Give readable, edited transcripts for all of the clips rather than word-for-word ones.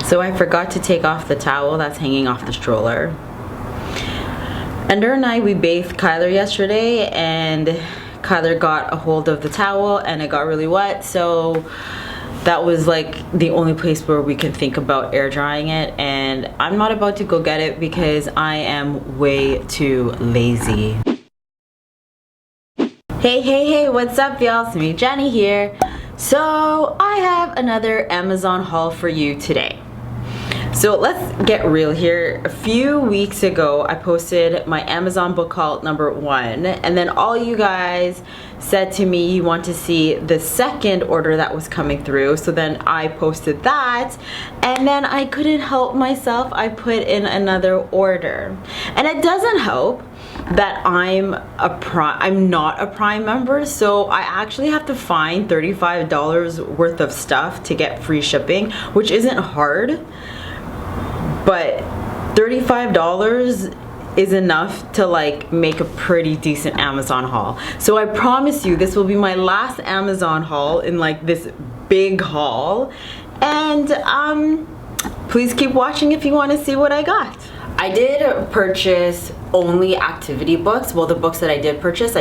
So I forgot to take off the towel that's hanging off the stroller. Ender and I, we bathed Kyler yesterday, and Kyler got a hold of the towel and it got really wet, so that was like the only place where we could think about air drying it, and I'm not about to go get it because I am way too lazy. Hey, what's up y'all? It's me, Jenny here. So I have another Amazon haul for you today. So let's get real here. A few weeks ago, I posted my Amazon book haul #1, and then all you guys said to me you want to see the second order that was coming through. So then I posted that, and then I couldn't help myself. I put in another order, and it doesn't help that I'm not a Prime member, so I actually have to find $35 worth of stuff to get free shipping, which isn't hard, but $35 is enough to like make a pretty decent Amazon haul. So I promise you this will be my last Amazon haul in like this big haul, and please keep watching if you want to see what I got. I did purchase only activity books. Well, the books that I did purchase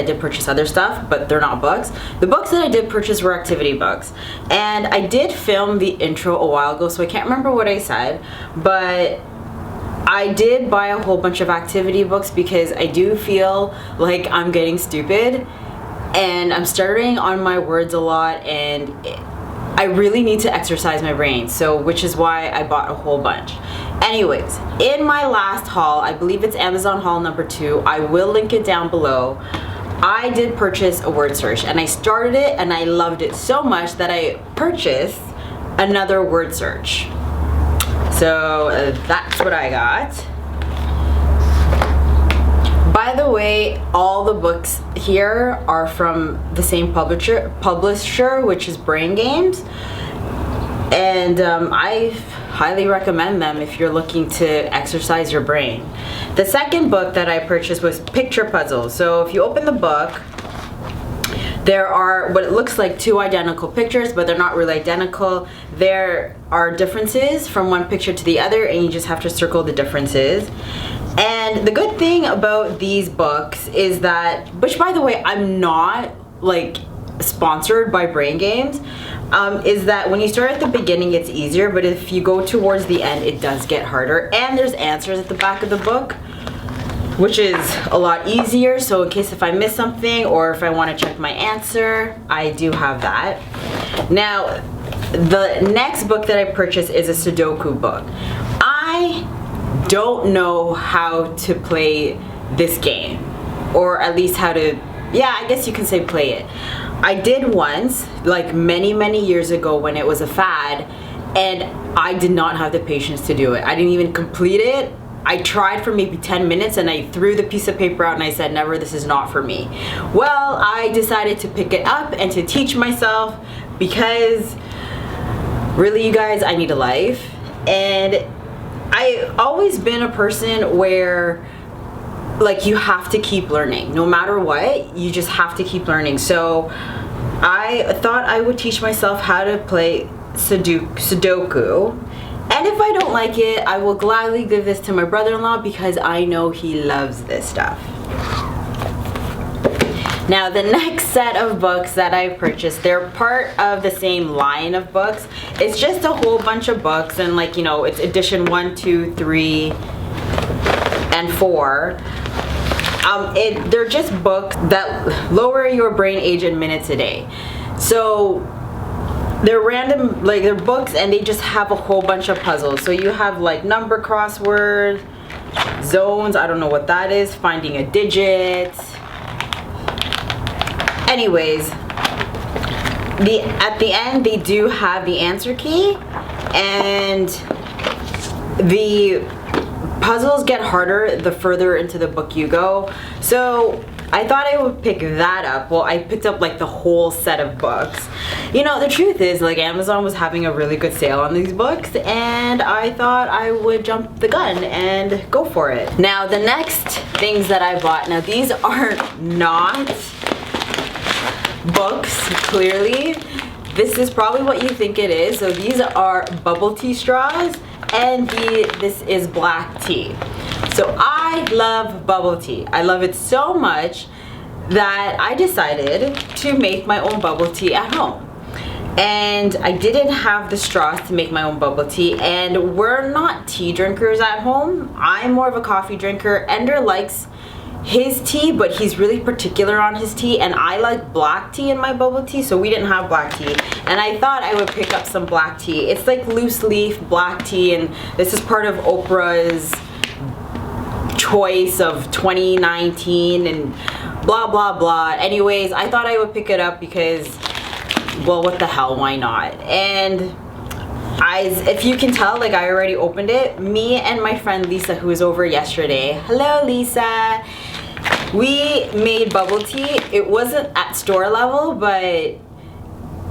other stuff, but they're not books. The books that I did purchase were activity books. And I did film the intro a while ago, so I can't remember what I said, but I did buy a whole bunch of activity books because I do feel like I'm getting stupid and I'm stuttering on my words a lot, and I really need to exercise my brain, so which is why I bought a whole bunch. Anyways, in my last haul, I believe it's Amazon haul #2, I will link it down below, I did purchase a word search, and I started it and I loved it so much that I purchased another word search. So that's what I got. By the way, all the books here are from the same publisher, which is Brain Games, and I highly recommend them if you're looking to exercise your brain. The second book that I purchased was Picture Puzzles. So if you open the book, there are what it looks like 2 identical pictures, but they're not really identical. There are differences from one picture to the other, and you just have to circle the differences. And the good thing about these books is that, which by the way, I'm not like sponsored by Brain Games, is that when you start at the beginning it's easier, but if you go towards the end it does get harder. And there's answers at the back of the book, which is a lot easier, so in case if I miss something or if I want to check my answer, I do have that. Now, the next book that I purchased is a Sudoku book. I don't know how to play this game, or at least how to, yeah, I guess you can say play it. I did once, like many years ago when it was a fad, and I did not have the patience to do it. I didn't even complete it. I tried for maybe 10 minutes and I threw the piece of paper out and I said, never, this is not for me. Well, I decided to pick it up and to teach myself because really, you guys, I need a life. And I've always been a person where like you have to keep learning. No matter what, you just have to keep learning. So I thought I would teach myself how to play Sudoku. And if I don't like it, I will gladly give this to my brother-in-law because I know he loves this stuff. Now, the next set of books that I purchased, they're part of the same line of books. It's just a whole bunch of books, and like, you know, it's edition 1, 2, 3, and 4. They're just books that lower your brain age in minutes a day. So they're random, like they're books, and they just have a whole bunch of puzzles. So you have like number crossword, zones, I don't know what that is, finding a digit. Anyways, at the end they do have the answer key, and the puzzles get harder the further into the book you go. So I thought I would pick that up. Well, I picked up like the whole set of books. You know, the truth is, like, Amazon was having a really good sale on these books, and I thought I would jump the gun and go for it. Now, the next things that I bought, now these are not books, clearly. this is probably what you think it is. So these are bubble tea straws, and this is black tea. So I love bubble tea. I love it so much that I decided to make my own bubble tea at home. And I didn't have the straws to make my own bubble tea, and we're not tea drinkers at home. I'm more of a coffee drinker. Ender likes his tea, but he's really particular on his tea, and I like black tea in my bubble tea, so we didn't have black tea. And I thought I would pick up some black tea. It's like loose leaf black tea, and this is part of Oprah's choice of 2019 and blah blah blah. Anyways, I thought I would pick it up because, well, what the hell, why not? And if you can tell, like, I already opened it. Me and my friend Lisa, who was over yesterday, hello Lisa, we made bubble tea. It wasn't at store level, but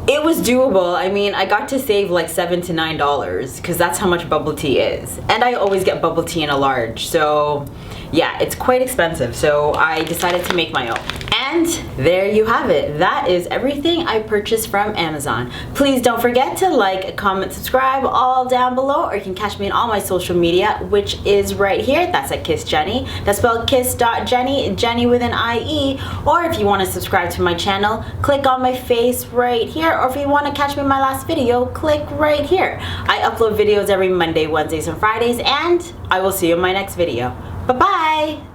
it was doable. I mean, I got to save like $7 to $9 because that's how much bubble tea is. And I always get bubble tea in a large, so yeah, it's quite expensive. So I decided to make my own. And there you have it. That is everything I purchased from Amazon. Please don't forget to like, comment, subscribe, all down below, or you can catch me on all my social media, which is right here. That's at kiss.jennie. That's spelled kiss.jennie, Jennie with an IE. Or if you want to subscribe to my channel, click on my face right here. Or if you want to catch me in my last video, click right here. I upload videos every Monday, Wednesdays, and Fridays, and I will see you in my next video. Bye-bye!